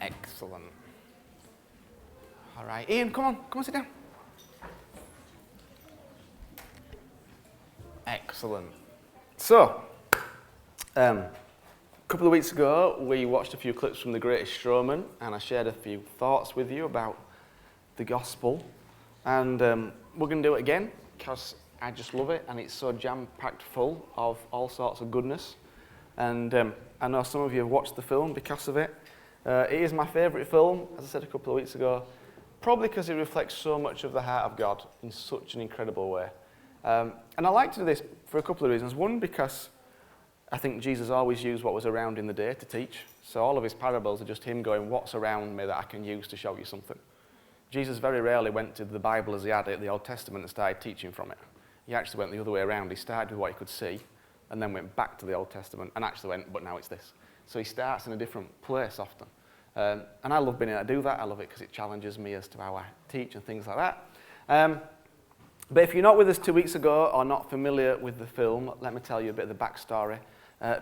Excellent. All right, Ian, come on, sit down. Excellent. So, a couple of weeks ago, we watched a few clips from The Greatest Showman, and I shared a few thoughts with you about the gospel. And we're going to do it again, because I just love it, and it's so jam-packed full of all sorts of goodness. And I know some of you have watched the film because of it. It is my favourite film, as I said a couple of weeks ago, probably because it reflects so much of the heart of God in such an incredible way. And I like to do this for a couple of reasons. One, because I think Jesus always used what was around in the day to teach. So all of his parables are just him going, what's around me that I can use to show you something? Jesus very rarely went to the Bible as he had it, the Old Testament, and started teaching from it. He actually went the other way around. He started with what he could see, and then went back to the Old Testament, and actually went, but now it's this. So he starts in a different place often. And I love being able to do that. I love it because it challenges me as to how I teach and things like that. But if you're not with us 2 weeks ago or not familiar with the film, let me tell you a bit of the backstory.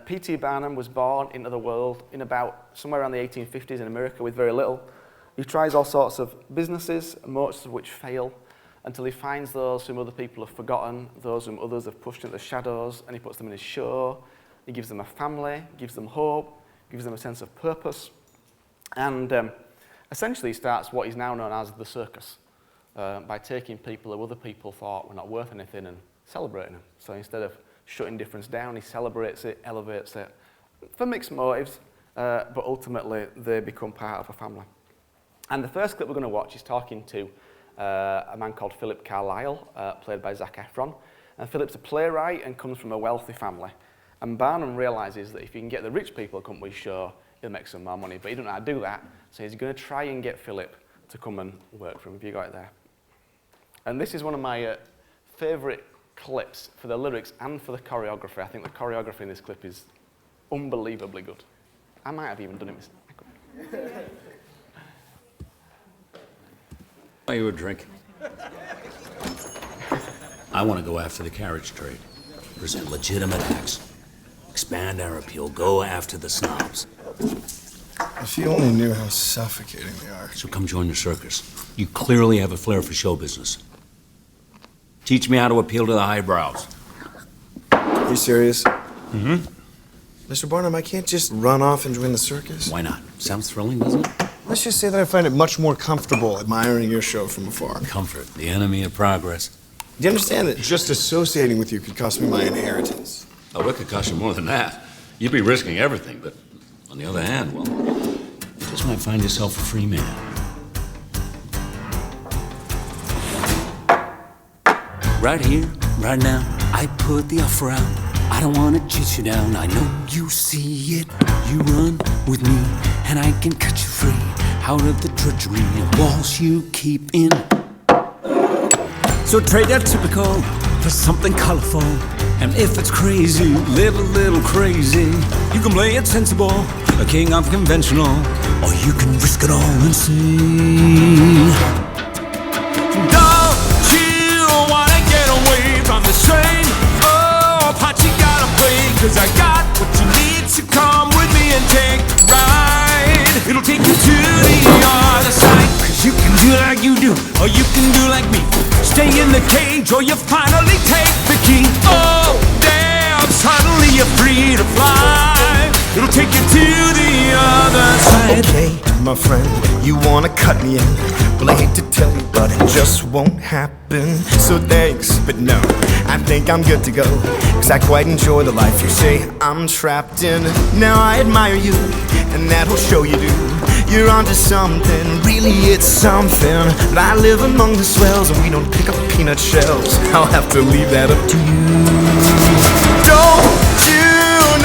P.T. Barnum was born into the world in about somewhere around the 1850s in America with very little. He tries all sorts of businesses, most of which fail, until he finds those whom other people have forgotten, those whom others have pushed into the shadows, and he puts them in his show. He gives them a family, gives them hope, gives them a sense of purpose, and essentially he starts what is now known as the circus, by taking people who other people thought were not worth anything and celebrating them. So instead of shutting difference down, he celebrates it, elevates it, for mixed motives, but ultimately they become part of a family. And the first clip we're going to watch is talking to a man called Philip Carlyle, played by Zac Efron. And Philip's a playwright and comes from a wealthy family. And Barnum realises that if you can get the rich people to come to his show, he'll make some more money. But he doesn't know how to do that, so he's going to try and get Philip to come and work for him. Have you got it there? And this is one of my favourite clips for the lyrics and for the choreography. I think the choreography in this clip is unbelievably good. I might have even done it myself. Buy you a drink. I want to go after the carriage trade. Present legitimate acts. Expand our appeal. Go after the snobs. If you only knew how suffocating they are. So come join the circus. You clearly have a flair for show business. Teach me how to appeal to the highbrows. Are you serious? Mm-hmm. Mr. Barnum, I can't just run off and join the circus. Why not? Sounds thrilling, doesn't it? Let's just say that I find it much more comfortable admiring your show from afar. Comfort, the enemy of progress. Do you understand that just associating with you could cost me my inheritance? Oh, it could cost you more than that. You'd be risking everything, but on the other hand, well, you just might find yourself a free man. Right here, right now, I put the offer out. I don't want to chase you down. I know you see it. You run with me, and I can cut you free out of the drudgery of walls you keep in. So trade that typical for something colorful. And if it's crazy, live a little crazy. You can play it sensible, a king of conventional, or you can risk it all and sing. Don't you wanna get away from the same old part you gotta play? 'Cause I got what you need, so come with me and take a ride. It'll take you to the other side. 'Cause you can do like you do, or you can do like me. Stay in the cage, or you finally take the key. Oh, damn, suddenly you're free to fly. It'll take you to the other side. Okay, my friend, you wanna cut me in. Well, I hate to tell you, but it just won't happen. So thanks, but no, I think I'm good to go. 'Cause I quite enjoy the life you say I'm trapped in. Now I admire you, and that'll show you do. You're onto something, really it's something. But I live among the swells, and we don't pick up peanut shells. I'll have to leave that up to you. Don't you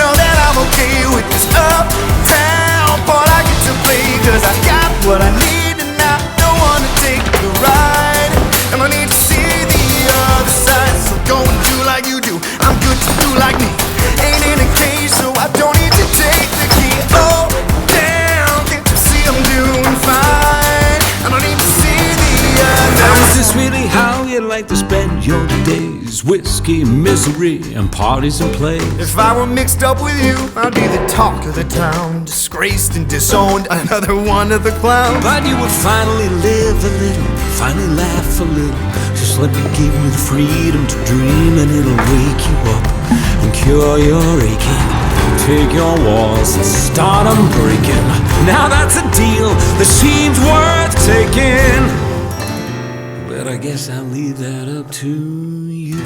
know that I'm okay with this uptown part I get to play? 'Cause I got what I need, and I don't wanna take the ride. And I need to see the other side. So go and do like you do. I'm good to do like me. Ain't in a cage, so I don't need to take the key. Oh, damn, can't you see I'm doing fine? I don't need to see the other Now, is this really how you like to spend your days? booze, whiskey, misery, and parties and plays. If I were mixed up with you, I'd be the talk of the town, disgraced and disowned, another one of the clowns. But you would finally live a little, finally laugh a little. Just let me give you the freedom to dream, and it'll wake you up and cure your aching. Take your walls and start them breaking. Now that's a deal that seems worth taking, but I guess I'll leave that up to you.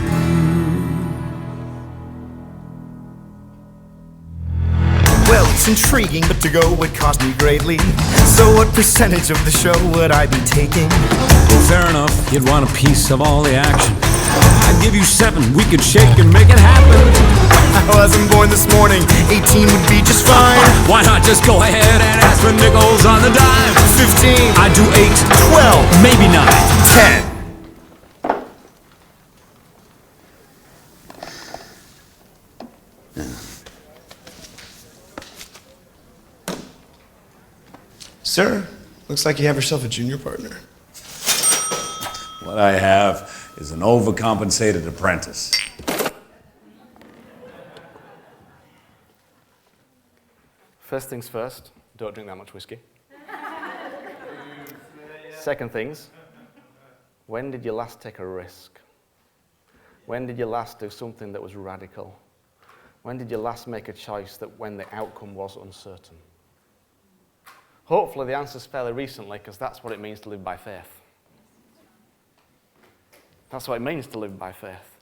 Well, it's intriguing, but to go would cost me greatly. So what percentage of the show would I be taking? Well, fair enough, you'd want a piece of all the action. I'd give you 7, we could shake and make it happen. I wasn't born this morning, 18 would be just fine. Why not just go ahead and ask for nickels on the dime? 15, I'd do 8, 12, maybe 9, 10. Sir, looks like you have yourself a junior partner. What I have is an overcompensated apprentice. First things first, don't drink that much whiskey. Second things, when did you last take a risk? When did you last do something that was radical? When did you last make a choice that when the outcome was uncertain? Hopefully the answer's fairly recently, because that's what it means to live by faith. That's what it means to live by faith.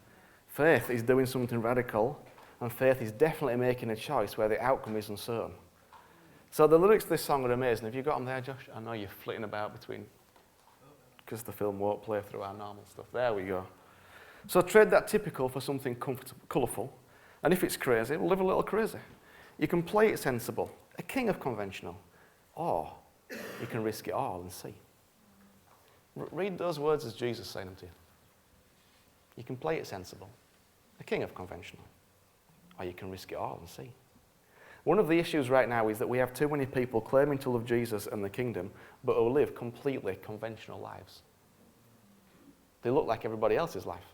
Faith is doing something radical, and faith is definitely making a choice where the outcome is uncertain. So the lyrics of this song are amazing. Have you got them there, Josh? I know you're flitting about between, because the film won't play through our normal stuff. There we go. So trade that typical for something comfortable, colourful, and if it's crazy, we'll live a little crazy. You can play it sensible, a king of conventional, or you can risk it all and see. Read those words as Jesus saying them to you. You can play it sensible, a king of conventional, or you can risk it all and see. One of the issues right now is that we have too many people claiming to love Jesus and the kingdom, but who live completely conventional lives. They look like everybody else's life.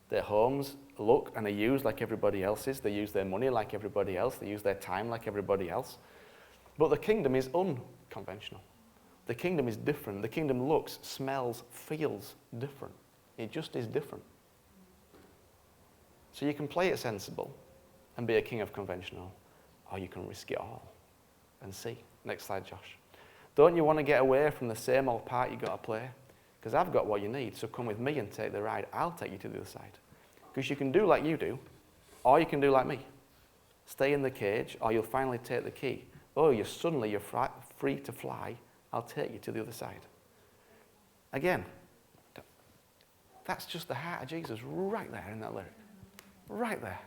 Their homes look and are used like everybody else's. They use their money like everybody else. They use their time like everybody else. But the kingdom is unconventional. The kingdom is different. The kingdom looks, smells, feels different. It just is different. So you can play it sensible and be a king of conventional, or you can risk it all and see. Next slide, Josh. Don't you want to get away from the same old part you got to play? Because I've got what you need, so come with me and take the ride. I'll take you to the other side. Because you can do like you do, or you can do like me. Stay in the cage, or you'll finally take the key. Oh, you're free to fly. I'll take you to the other side. Again, that's just the heart of Jesus right there in that lyric. Right there.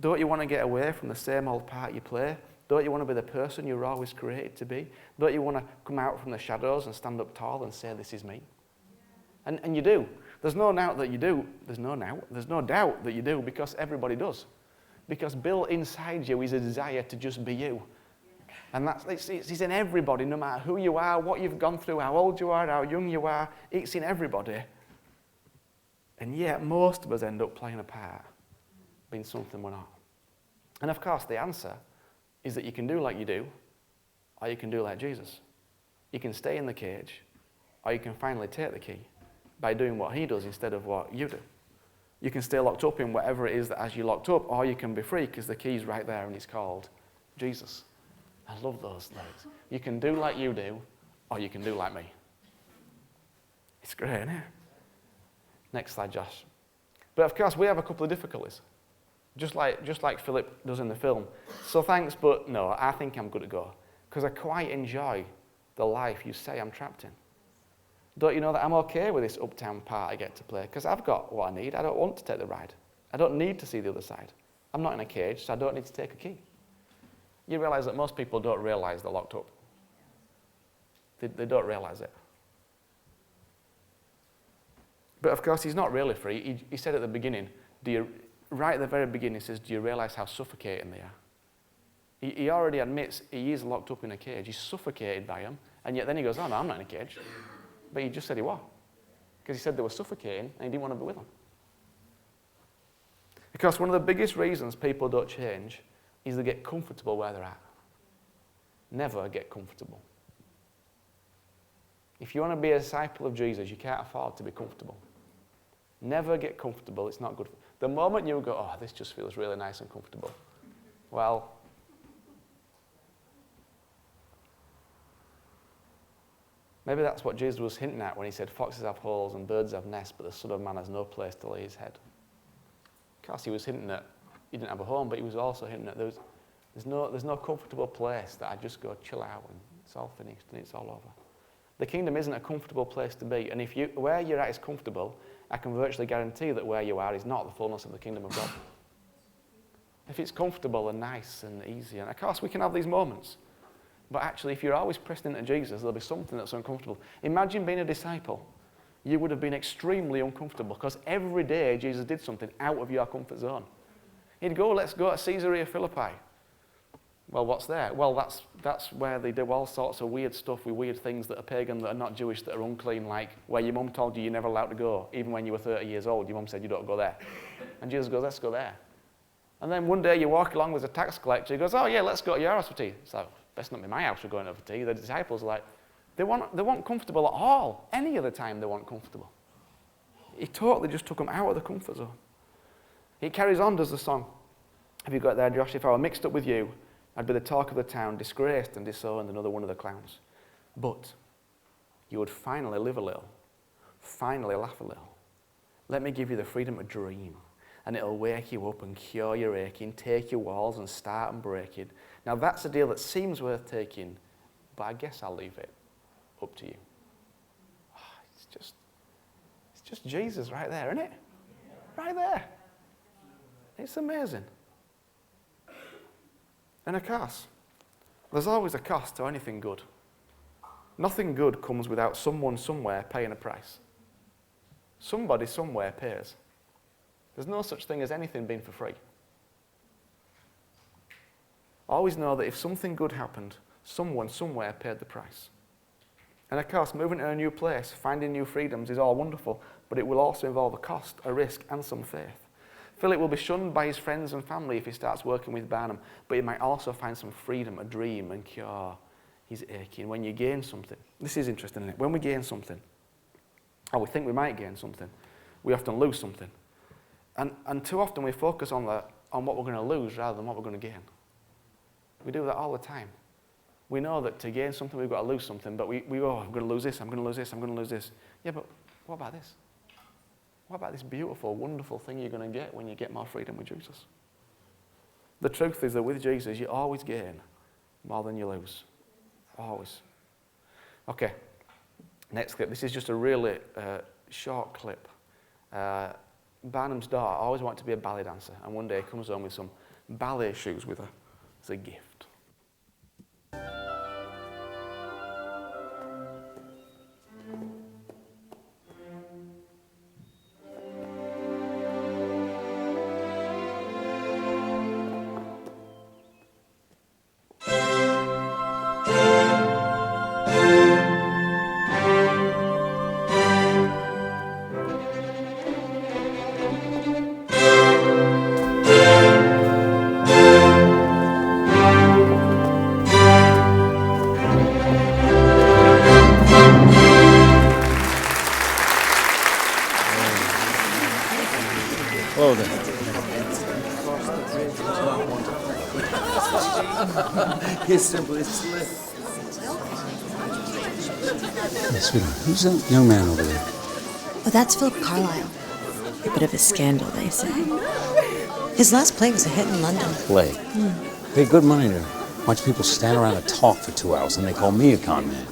Don't you want to get away from the same old part you play? Don't you want to be the person you're always created to be? Don't you want to come out from the shadows and stand up tall and say, this is me? And you do. There's no doubt that you do. There's no doubt that you do, because everybody does. Because built inside you is a desire to just be you. And it's in everybody, no matter who you are, what you've gone through, how old you are, how young you are. It's in everybody. And yet most of us end up playing a part, being something we're not. And of course the answer is that you can do like you do, or you can do like Jesus. You can stay in the cage, or you can finally take the key by doing what he does instead of what you do. You can stay locked up in whatever it is that has you locked up, or you can be free because the key's right there and it's called Jesus. I love those lyrics. You can do like you do, or you can do like me. It's great, isn't it? Next slide, Josh. But of course, we have a couple of difficulties, just like Philip does in the film. So thanks, but no, I think I'm good to go, because I quite enjoy the life you say I'm trapped in. Don't you know that I'm okay with this uptown part I get to play, because I've got what I need. I don't want to take the ride. I don't need to see the other side. I'm not in a cage, so I don't need to take a key. You realize that most people don't realize they're locked up. They don't realize it. But of course, he's not really free. He said at the beginning, right at the very beginning, he says, do you realize how suffocating they are? He already admits he is locked up in a cage. He's suffocated by them. And yet then he goes, oh no, I'm not in a cage. But he just said he was. Because he said they were suffocating and he didn't want to be with them. Because one of the biggest reasons people don't change is they get comfortable where they're at. Never get comfortable. If you want to be a disciple of Jesus, you can't afford to be comfortable. Never get comfortable. It's not good. The moment you go, oh, this just feels really nice and comfortable. Well, maybe that's what Jesus was hinting at when he said, foxes have holes and birds have nests, but the Son of Man has no place to lay his head. Of course, he was hinting that he didn't have a home, but he was also hinting that there's no comfortable place that I just go chill out and it's all finished and it's all over. The kingdom isn't a comfortable place to be, and if where you're at is comfortable, I can virtually guarantee that where you are is not the fullness of the kingdom of God. If it's comfortable and nice and easy, and of course we can have these moments, but actually if you're always pressed into Jesus, there'll be something that's uncomfortable. Imagine being a disciple. You would have been extremely uncomfortable because every day Jesus did something out of your comfort zone. He'd go, let's go to Caesarea Philippi. Well, what's there? Well, that's where they do all sorts of weird stuff with weird things that are pagan, that are not Jewish, that are unclean, like where your mum told you you're never allowed to go. Even when you were 30 years old, your mum said you don't go there. And Jesus goes, let's go there. And then one day you walk along with a tax collector. He goes, oh yeah, let's go to your house for tea. So, best not be my house, we're going over for tea. The disciples are like, they weren't comfortable at all. Any other time they weren't comfortable. He totally just took them out of the comfort zone. He carries on, does the song. Have you got it there, Josh? If I were mixed up with you, I'd be the talk of the town, disgraced and disowned, another one of the clowns. But you would finally live a little, finally laugh a little. Let me give you the freedom to dream, and it'll wake you up and cure your aching, take your walls and start and breaking. Now that's a deal that seems worth taking, but I guess I'll leave it up to you. It's just Jesus right there, isn't it? Right there. It's amazing. And of course, there's always a cost to anything good. Nothing good comes without someone somewhere paying a price. Somebody somewhere pays. There's no such thing as anything being for free. Always know that if something good happened, someone somewhere paid the price. And of course, moving to a new place, finding new freedoms is all wonderful, but it will also involve a cost, a risk, and some faith. Philip will be shunned by his friends and family if he starts working with Barnum, but he might also find some freedom, a dream, and cure his aching. When you gain something, this is interesting, isn't it? When we gain something, or we think we might gain something, we often lose something. And too often we focus on what we're going to lose rather than what we're going to gain. We do that all the time. We know that to gain something, we've got to lose something, but we go, I'm going to lose this, I'm going to lose this, I'm going to lose this. Yeah, but what about this? What about this beautiful, wonderful thing you're going to get when you get more freedom with Jesus? The truth is that with Jesus, you always gain more than you lose. Always. Okay, next clip. This is just a really short clip. Barnum's daughter always wanted to be a ballet dancer, and one day he comes home with some ballet shoes with her as a gift. Hello there. He's simply slick. Hey, sweetheart, who's that young man over there? Oh, that's Philip Carlyle. A bit of a scandal, they say. His last play was a hit in London. Play. Pay good money to watch people stand around and talk for 2 hours, and they call me a con man.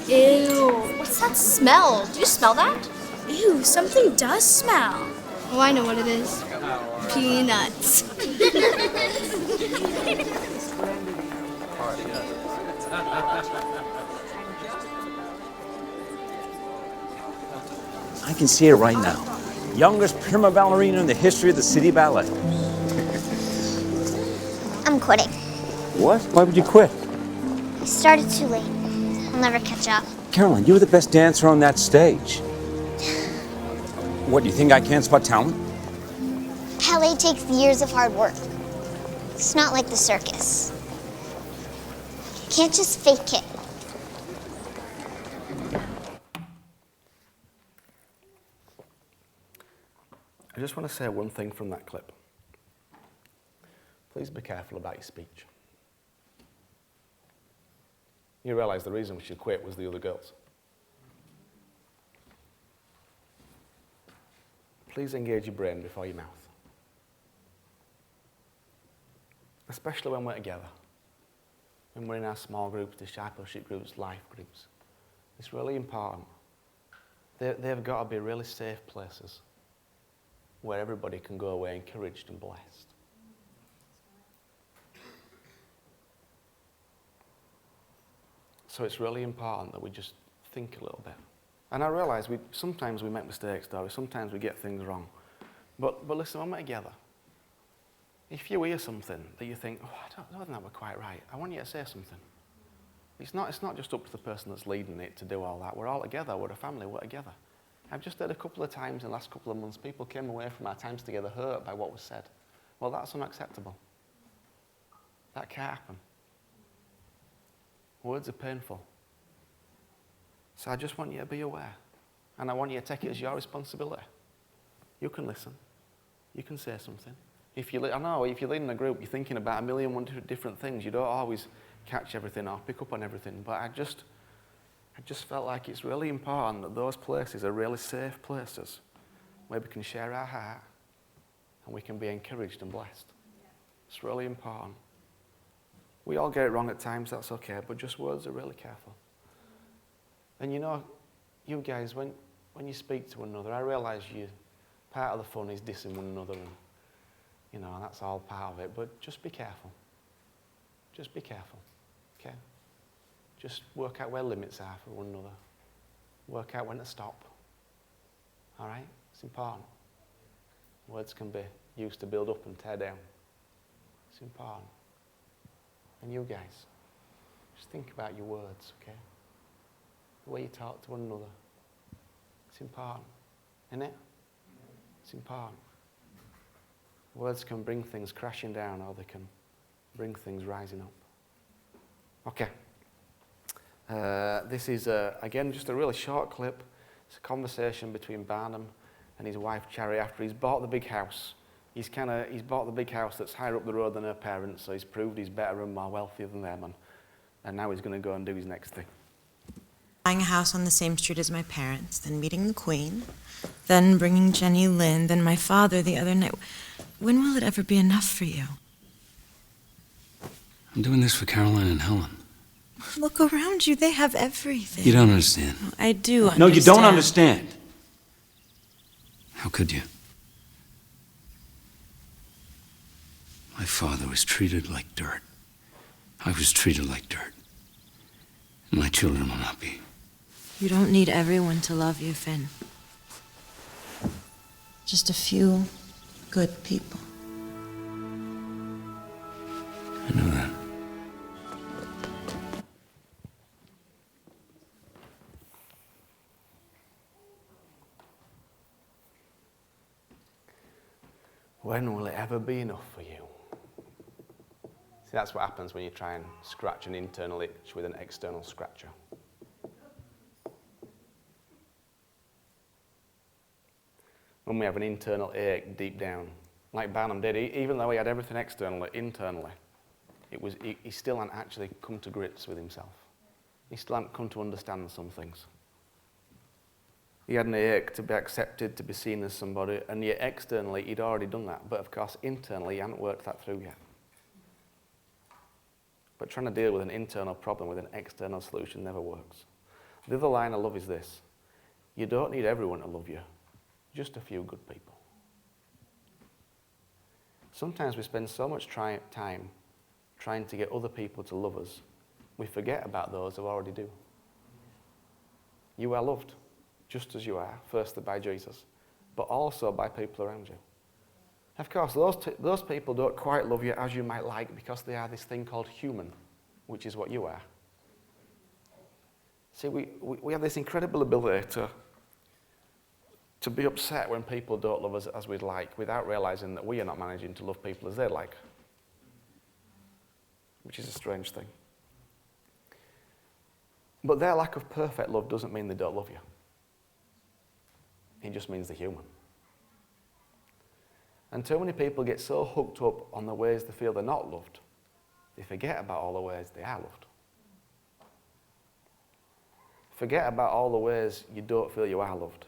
Ew, what's that smell? Do you smell that? Ew, something does smell. Oh, I know what it is. Peanuts. I can see it right now. Youngest prima ballerina in the history of the city ballet. I'm quitting. What? Why would you quit? I started too late. I'll never catch up. Caroline, you were the best dancer on that stage. What, do you think I can't spot talent? Hell ballet takes years of hard work. It's not like the circus. You can't just fake it. I just want to say one thing from that clip. Please be careful about your speech. You realise the reason we should quit was the other girls. Please engage your brain before your mouth. Especially when we're together. When we're in our small groups, discipleship groups, life groups. It's really important. They've got to be really safe places where everybody can go away encouraged and blessed. So it's really important that we just think a little bit. And I realise sometimes we make mistakes, though. Sometimes we get things wrong. But listen, when we're together, if you hear something that you think, oh, I don't think that we're quite right, I want you to say something. It's not just up to the person that's leading it to do all that. We're all together. We're a family. We're together. I've just heard a couple of times in the last couple of months, people came away from our times together hurt by what was said. Well, that's unacceptable. That can't happen. Words are painful. So I just want you to be aware. And I want you to take it as your responsibility. You can listen. You can say something. I know if you're leading a group, you're thinking about 1,000,001 different things. You don't always catch everything or pick up on everything. But I just felt like it's really important that those places are really safe places where we can share our heart and we can be encouraged and blessed. It's really important. We all get it wrong at times, that's okay, but just words are really careful. And you know, you guys, when you speak to one another, I realise part of the fun is dissing one another, and that's all part of it, but just be careful. Just be careful, okay? Just work out where limits are for one another. Work out when to stop. All right? It's important. Words can be used to build up and tear down. It's important. And you guys, just think about your words, okay? The way you talk to one another. It's important, isn't it? It's important. Words can bring things crashing down, or they can bring things rising up. Okay. This is, again, just a really short clip. It's a conversation between Barnum and his wife, Cherry, after he's bought the big house. He's bought the big house that's higher up the road than her parents, so he's proved he's better and more wealthier than them, and now he's going to go and do his next thing. Buying a house on the same street as my parents, then meeting the Queen, then bringing Jenny Lynn, then my father the other night. When will it ever be enough for you? I'm doing this for Caroline and Helen. Look around you. They have everything. You don't understand. I do understand. No, you don't understand. How could you? My father was treated like dirt. I was treated like dirt. And my children will not be. You don't need everyone to love you, Finn. Just a few good people. I know that. When will it ever be enough for you? See, that's what happens when you try and scratch an internal itch with an external scratcher. When we have an internal ache deep down, like Barnum did, even though he had everything externally, internally, he still hadn't actually come to grips with himself. He still hadn't come to understand some things. He had an ache to be accepted, to be seen as somebody, and yet externally he'd already done that. But of course, internally he hadn't worked that through yet. But trying to deal with an internal problem with an external solution never works. The other line I love is this: you don't need everyone to love you, just a few good people. Sometimes we spend so much time trying to get other people to love us, we forget about those who already do. You are loved, just as you are, firstly by Jesus, but also by people around you. Of course, those people don't quite love you as you might like because they are this thing called human, which is what you are. See, we have this incredible ability to be upset when people don't love us as we'd like without realizing that we are not managing to love people as they'd like, which is a strange thing. But their lack of perfect love doesn't mean they don't love you. It just means they're human. And too many people get so hooked up on the ways they feel they're not loved, they forget about all the ways they are loved. Forget about all the ways you don't feel you are loved,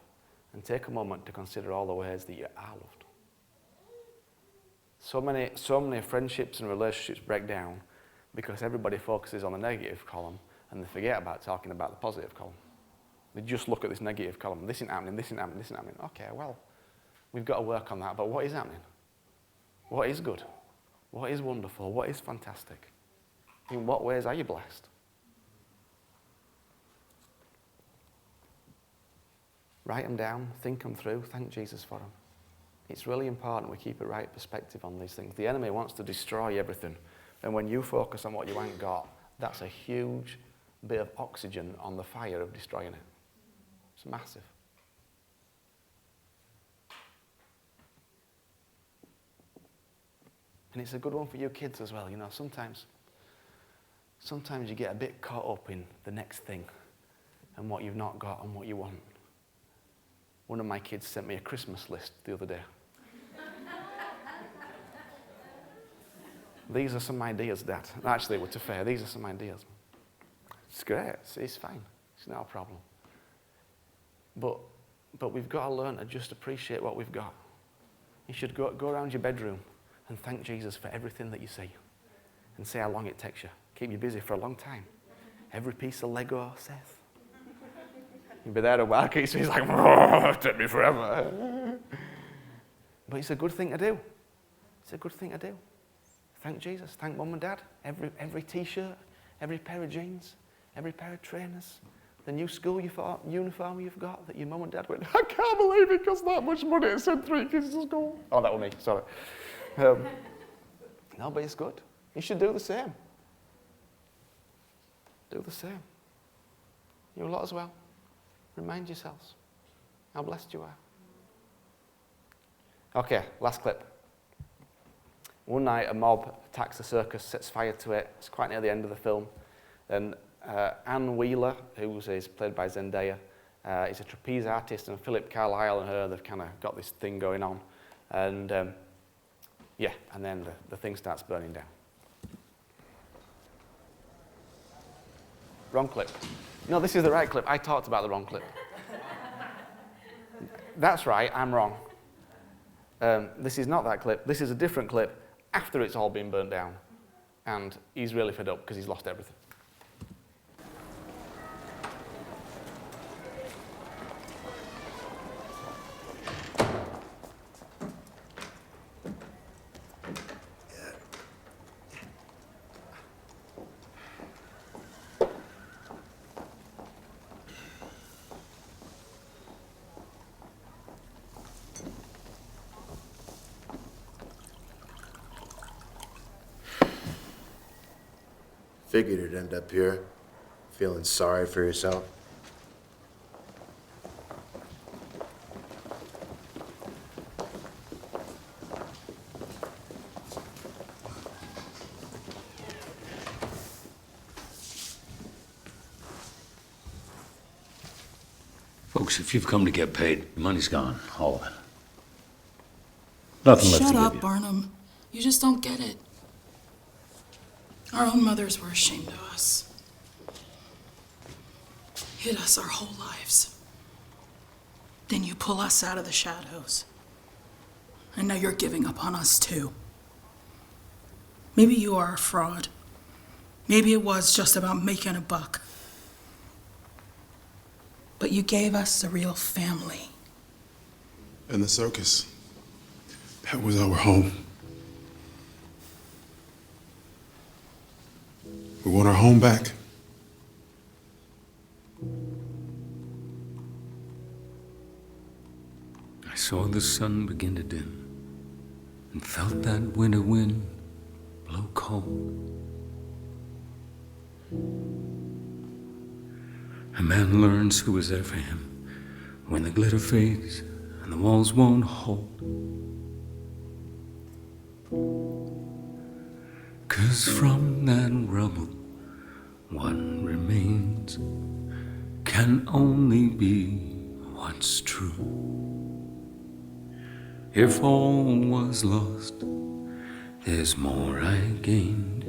and take a moment to consider all the ways that you are loved. So many friendships and relationships break down because everybody focuses on the negative column and they forget about talking about the positive column. They just look at this negative column. This isn't happening, this isn't happening, this isn't happening. Okay, well, we've got to work on that, but what is happening? What is good? What is wonderful? What is fantastic? In what ways are you blessed? Write them down, think them through, thank Jesus for them. It's really important we keep a right perspective on these things. The enemy wants to destroy everything. And when you focus on what you ain't got, that's a huge bit of oxygen on the fire of destroying it. It's massive. And it's a good one for you kids as well. You know, sometimes you get a bit caught up in the next thing and what you've not got and what you want. One of my kids sent me a Christmas list the other day. These are some ideas, Dad. Actually, to be fair, these are some ideas. It's great. It's fine. It's not a problem. But we've got to learn to just appreciate what we've got. You should go around your bedroom and thank Jesus for everything that you see and see how long it takes you. Keep you busy for a long time. Every piece of Lego, Seth. You'll be there a while, he's like, oh, it took me forever. But it's a good thing to do. It's a good thing to do. Thank Jesus, thank Mum and Dad. Every t-shirt, every pair of jeans, every pair of trainers, the new school uniform you've got that your Mum and Dad went, I can't believe it cost that much money to send 3 kids to school. Oh, that was me, sorry. No, but it's good. You should do the same. Do the same. You lot as well. Remind yourselves how blessed you are. Okay, last clip. One night, a mob attacks the circus, sets fire to it. It's quite near the end of the film. And Anne Wheeler, who is played by Zendaya, is a trapeze artist, and Philip Carlyle and her, they've kind of got this thing going on. And yeah, and then the thing starts burning down. Wrong clip. No, this is the right clip. I talked about the wrong clip. That's right, I'm wrong. This is not that clip. This is a different clip after it's all been burnt down. And he's really fed up because he's lost everything. Figured it'd end up here, feeling sorry for yourself. Folks, if you've come to get paid, your money's gone, all of it. Nothing left to Shut give up, you. Barnum. You just don't get it. Our own mothers were ashamed of us. Hid us our whole lives. Then you pull us out of the shadows. And now you're giving up on us too. Maybe you are a fraud. Maybe it was just about making a buck. But you gave us a real family. And the circus, that was our home. We want our home back. I saw the sun begin to dim and felt that winter wind blow cold. A man learns who was there for him when the glitter fades and the walls won't hold. 'Cause from that rubble, what remains can only be what's true. If all was lost, there's more I gained,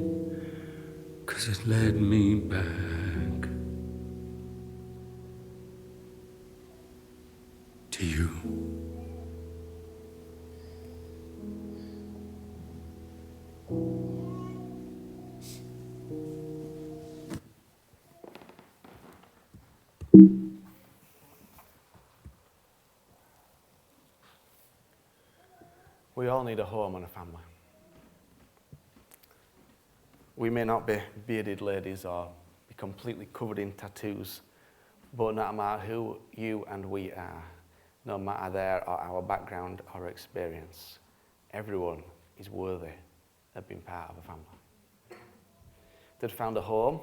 'cause it led me back to you. We all need a home and a family. We may not be bearded ladies or be completely covered in tattoos, but no matter who you and we are, no matter their or our background or experience, everyone is worthy of being part of a family. They'd found a home,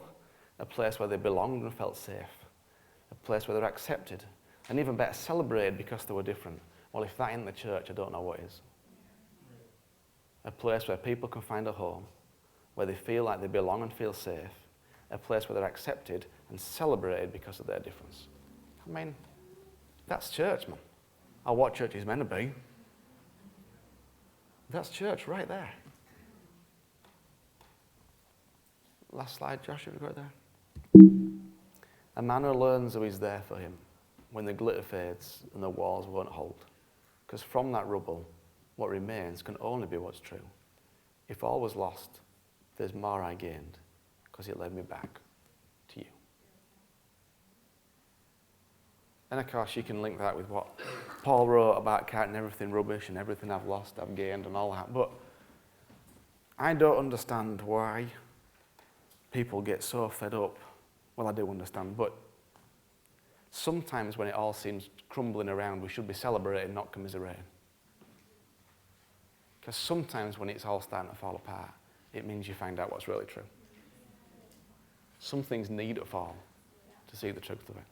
a place where they belonged and felt safe, a place where they're accepted, and even better, celebrated because they were different. Well, if that ain't the church, I don't know what is. A place where people can find a home, where they feel like they belong and feel safe, a place where they're accepted and celebrated because of their difference. I mean, that's church, man. Or what church is meant to be. That's church right there. Last slide, Josh, have you got it there? A man who learns who is there for him when the glitter fades and the walls won't hold. Because from that rubble, what remains can only be what's true. If all was lost, there's more I gained, because it led me back to you. And of course, you can link that with what Paul wrote about counting everything rubbish and everything I've lost, I've gained, and all that. But I don't understand why people get so fed up. Well, I do understand, but sometimes when it all seems crumbling around, we should be celebrating, not commiserating. Because sometimes when it's all starting to fall apart, it means you find out what's really true. Some things need to fall to see the truth of it.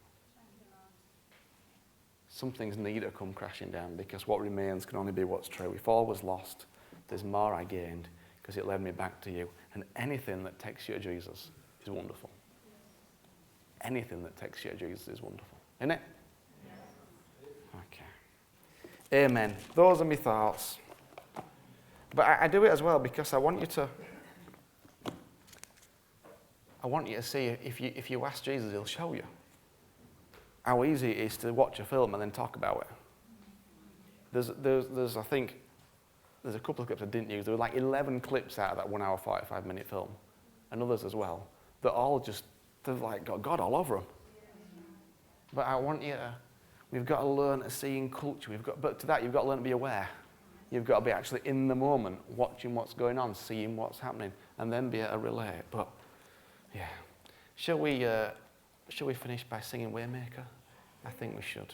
Some things need to come crashing down, because what remains can only be what's true. If all was lost, there's more I gained, because it led me back to you. And anything that takes you to Jesus is wonderful. Anything that takes you to Jesus is wonderful. Isn't it? Okay. Amen. Those are my thoughts. But I do it as well because I want you to see if you ask Jesus, he'll show you how easy it is to watch a film and then talk about it. There's I think, there's a couple of clips I didn't use. There were like 11 clips out of that 1 hour, 45-minute film, and others as well, that all just, they've like got God all over them. But I want you to, we've got to learn to see in culture. But to that, you've got to learn to be aware. You've got to be actually in the moment, watching what's going on, seeing what's happening, and then be able to relate. But, yeah. Shall we finish by singing Waymaker? I think we should.